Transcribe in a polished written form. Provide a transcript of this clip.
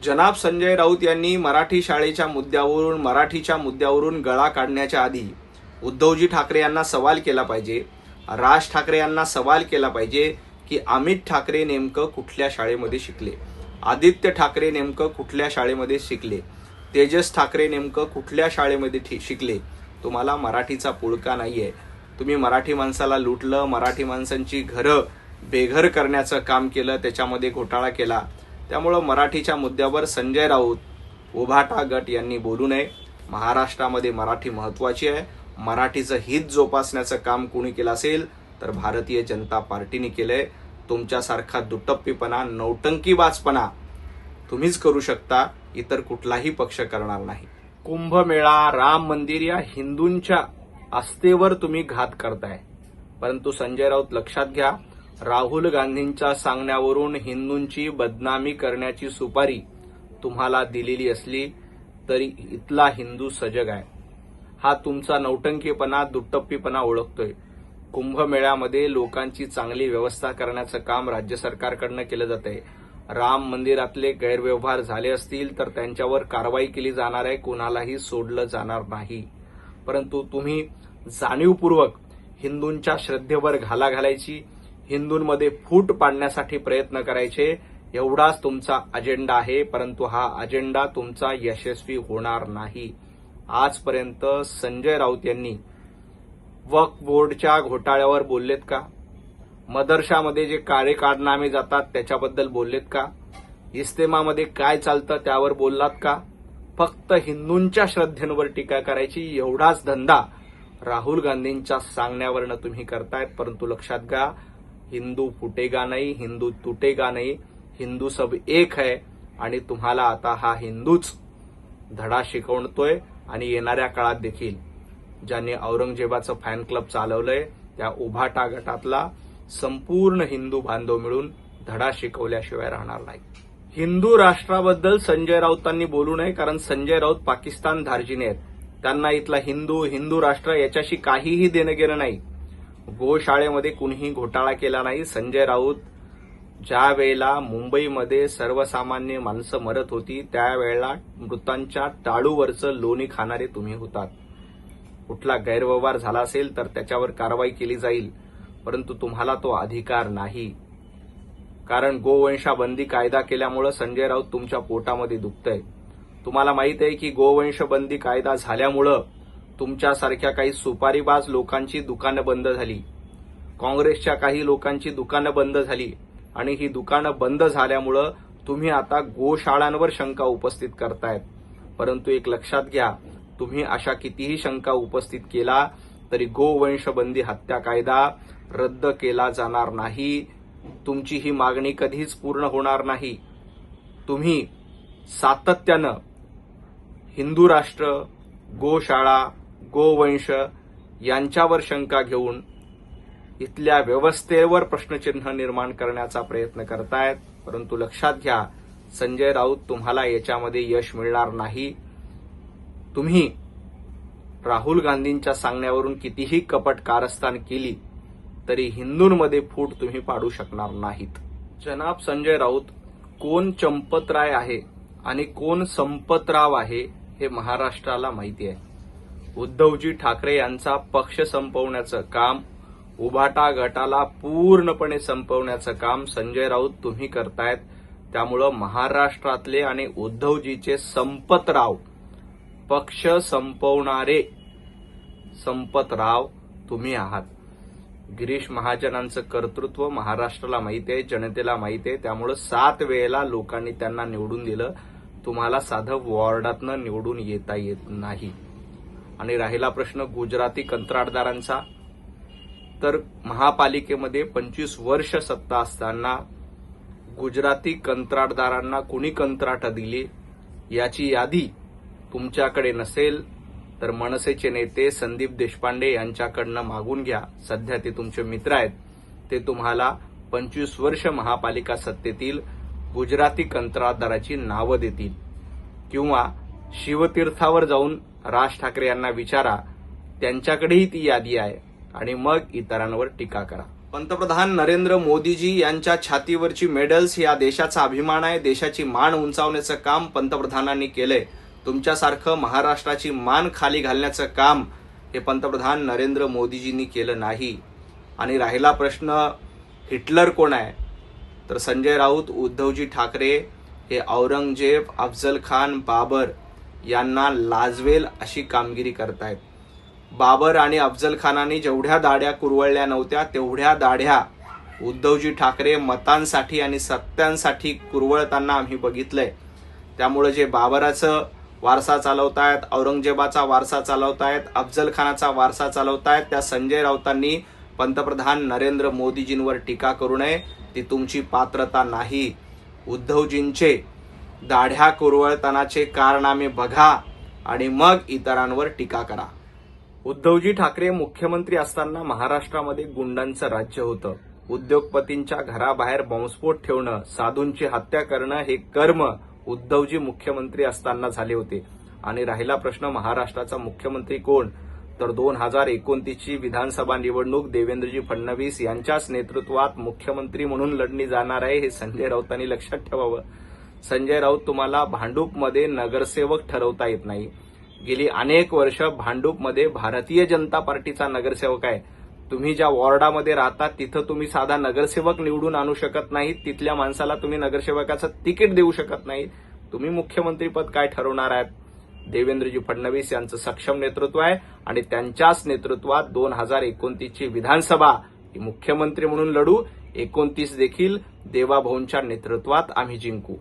जनाब संजय राऊत यांनी मराठीच्या मुद्द्यावरून गळा काढण्याच्या आधी उद्धवजी ठाकरे यांना सवाल केला पाहिजे, राज ठाकरे यांना सवाल केला पाहिजे की अमित ठाकरे नेमकं कुठल्या शाळेमध्ये शिकले, आदित्य ठाकरे नेमकं कुठल्या शाळेमध्ये शिकले, तेजस ठाकरे नेमकं कुठल्या शाळेमध्ये शिकले. तुम्हाला मराठीचा पुळका नाहीये. तुम्ही मराठी माणसाला लुटलं, मराठी माणसांची घरं बेघर करण्याचं काम केलं, त्याच्यामध्ये घोटाळा केला. त्यामुळं मराठीच्या मुद्द्यावर संजय राऊत, उभाटा गट यांनी बोलू नये. महाराष्ट्रामध्ये मराठी महत्वाची आहे. मराठीचं हित जोपासण्याचं काम कोणी केलं असेल तर भारतीय जनता पार्टीने केलंय. तुमच्यासारखा दुटप्पीपणा, नौटंकीबाजपणा तुम्हीच करू शकता, इतर कुठलाही पक्ष करणार नाही. कुंभमेळा, राम मंदिर या हिंदूंच्या आस्थेवर तुम्ही घात करताय. परंतु संजय राऊत लक्षात घ्या, राहुल गांधींच्या सांगण्यावरून हिंदूंची बदनामी करण्याची सुपारी तुम्हाला दिलेली असली तरी इथला हिंदू सजग आहे. हा तुमचा नौटंकीपणा, दुटप्पीपणा ओळखतोय. कुंभमेळ्यामध्ये लोकांची चांगली व्यवस्था करण्याचं काम राज्य सरकारकडनं केलं जातंय. राम मंदिरातले गैरव्यवहार झाले असतील तर त्यांच्यावर कारवाई केली जाणार आहे, कोणालाही सोडलं जाणार नाही. परंतु तुम्ही जाणीवपूर्वक हिंदूंच्या श्रद्धेवर घाला घालायची, हिंदूंमध्ये फूट पाडण्यासाठी प्रयत्न करायचे, एवढाच तुमचा अजेंडा आहे. परंतु हा अजेंडा तुमचा यशस्वी होणार नाही. आजपर्यंत संजय राऊत यांनी वक्फ बोर्डच्या घोटाळ्यावर बोललेत का? मदरशामध्ये जे कार्यकारनामे जातात त्याच्याबद्दल बोललेत का? इस्तेमामध्ये काय चालतं त्यावर बोललात का? फक्त हिंदूंच्या श्रद्धेवर टीका करायची, एवढाच धंदा राहुल गांधींच्या सांगण्यावरनं तुम्ही करतायत. परंतु लक्षात घ्या, हिंदू फुटेगा नाही, हिंदू तुटेगा नाही, हिंदू सब एक है. आणि तुम्हाला आता हा हिंदूच धडा शिकवतोय. आणि येणाऱ्या काळात देखील ज्यांनी औरंगजेबाचं फॅन क्लब चालवलंय त्या उभाटा गटातला संपूर्ण हिंदू बांधव मिळून धडा शिकवल्याशिवाय राहणार नाही. हिंदू राष्ट्राबद्दल संजय राऊतांनी बोलू नये, कारण संजय राऊत पाकिस्तान धार्जिणे आहेत. त्यांना इथला हिंदू राष्ट्र याच्याशी काहीही देणं घेणं नाही. गोशाळेमध्ये कुणीही घोटाळा केला नाही. संजय राऊत, ज्या वेळेला मुंबईमध्ये सर्वसामान्य माणसं मरत होती त्यावेळेला मृतांच्या टाळूवरचं लोणी खाणारे तुम्ही होतात. कुठला गैरव्यवहार झाला असेल तर त्याच्यावर कारवाई केली जाईल, परंतु तुम्हाला तो अधिकार नाही. कारण गोवंशाबंदी कायदा केल्यामुळे संजय राऊत तुमच्या पोटामध्ये दुखतंय. तुम्हाला माहित आहे की गोवंशबंदी कायदा झाल्यामुळं तुमच्यासारख्या काही सुपारीबाज लोकांची दुकानं बंद झाली, काँग्रेसच्या काही लोकांची दुकानं बंद झाली. आणि ही दुकानं बंद झाल्यामुळं तुम्ही आता गोशाळांवर शंका उपस्थित करतायत. परंतु एक लक्षात घ्या, तुम्ही अशा कितीही शंका उपस्थित केला तरी गोवंशबंदी हत्या कायदा रद्द केला जाणार नाही. तुमची ही मागणी कधीच पूर्ण होणार नाही. तुम्ही सातत्यानं हिंदू राष्ट्र, गोशाळा, गोवंश यांच्यावर शंका घेऊन इथल्या व्यवस्थेवर प्रश्नचिन्ह निर्माण करण्याचा प्रयत्न करतायत. परंतु लक्षात घ्या, संजय राऊत, तुम्हाला याच्यामध्ये यश मिळणार नाही. तुम्ही राहुल गांधींच्या सांगण्यावरून कितीही कपट कारस्थान केली तरी हिंदूंमध्ये फूट तुम्ही पाडू शकणार नाहीत. जनाब संजय राऊत, कोण चंपतराय आहे आणि कोण संपतराव आहे हे महाराष्ट्राला माहिती आहे. उद्धवजी ठाकरे यांचा पक्ष संपवण्याचं काम, उभाटा गटाला पूर्णपणे संपवण्याचं काम संजय राऊत तुम्ही करतायत. त्यामुळं महाराष्ट्रातले आणि उद्धवजीचे संपतराव, पक्ष संपवणारे संपतराव तुम्ही आहात. गिरीश महाजनांचं कर्तृत्व महाराष्ट्राला माहिती आहे, जनतेला माहिती आहे. त्यामुळं 7 वेळेला लोकांनी त्यांना निवडून दिलं. तुम्हाला साधं वॉर्डातनं निवडून येता येत नाही. आणि राहिला प्रश्न गुजराती कंत्राटदारांचा, तर महापालिकेमध्ये 25 वर्ष सत्ता असताना गुजराती कंत्राटदारांना कुणी कंत्राट दिली याची यादी तुमच्याकडे नसेल तर मनसेचे नेते संदीप देशपांडे यांच्याकडनं मागून घ्या. सध्या ते तुमचे मित्र आहेत. ते तुम्हाला 25 वर्ष महापालिका सत्तेतील गुजराती कंत्राटदाराची नावं देतील. किंवा शिवतीर्थावर जाऊन राज ठाकरे यांना विचारा, त्यांच्याकडेही ती यादी आहे. आणि मग इतरांवर टीका करा. पंतप्रधान नरेंद्र मोदीजी यांच्या छातीवरची मेडल्स या देशाचा अभिमान आहे. देशाची मान उंचावण्याचं काम पंतप्रधानांनी केलंय. तुमच्यासारखं महाराष्ट्राची मान खाली घालण्याचं काम हे पंतप्रधान नरेंद्र मोदीजींनी केलं नाही. आणि राहिला प्रश्न हिटलर कोण आहे, तर संजय राऊत, उद्धवजी ठाकरे हे औरंगजेब, अफजल खान, बाबर यांना लाजवेल अशी कामगिरी करतायत. बाबर आणि अफजल खानांनी जेवढ्या दाढ्या कुरवळल्या नव्हत्या तेवढ्या दाढ्या उद्धवजी ठाकरे मतांसाठी आणि सत्यांसाठी कुरवळताना आम्ही बघितलंय. त्यामुळे जे बाबराचं वारसा चालवतायत, औरंगजेबाचा वारसा चालवतायत, अफजल खानाचा वारसा चालवतायत, त्या संजय राऊतांनी पंतप्रधान नरेंद्र मोदीजींवर टीका करू नये. ती तुमची पात्रता नाही. उद्धवजींचे दाढ्या कुरवळतानाचे कारनामे बघा आणि मग इतरांवर टीका करा. उद्धवजी ठाकरे मुख्यमंत्री असताना महाराष्ट्रामध्ये गुंडांचं राज्य होतं. उद्योगपतींच्या घराबाहेर बॉम्बस्फोट ठेवणं, साधूंची हत्या करणं हे कर्म उद्धवजी मुख्यमंत्री असताना झाले होते. आणि राहिला प्रश्न महाराष्ट्राचा मुख्यमंत्री कोण, तर 2029ची विधानसभा निवडणूक देवेंद्रजी फडणवीस यांच्याच नेतृत्वात मुख्यमंत्री म्हणून लढली जाणार आहे, हे संजय राऊतांनी लक्षात ठेवावं. संजय राऊत, तुम्हाला भांडूपमध्ये नगरसेवक ठरवता येत नाही. गेली अनेक वर्ष भांडूपमध्ये भारतीय जनता पार्टीचा नगरसेवक आहे. तुम्ही ज्या वॉर्डामध्ये राहता तिथं तुम्ही साधा नगरसेवक निवडून आणू शकत नाही. तिथल्या माणसाला तुम्ही नगरसेवकाचं तिकीट देऊ शकत नाही. तुम्ही मुख्यमंत्रीपद काय ठरवणार आहात? देवेंद्रजी फडणवीस यांचं सक्षम नेतृत्व आहे आणि त्यांच्याच नेतृत्वात 2029ची विधानसभा ही मुख्यमंत्री म्हणून लढू. 29 देखील देवाभाऊंच्या नेतृत्वात आम्ही जिंकू.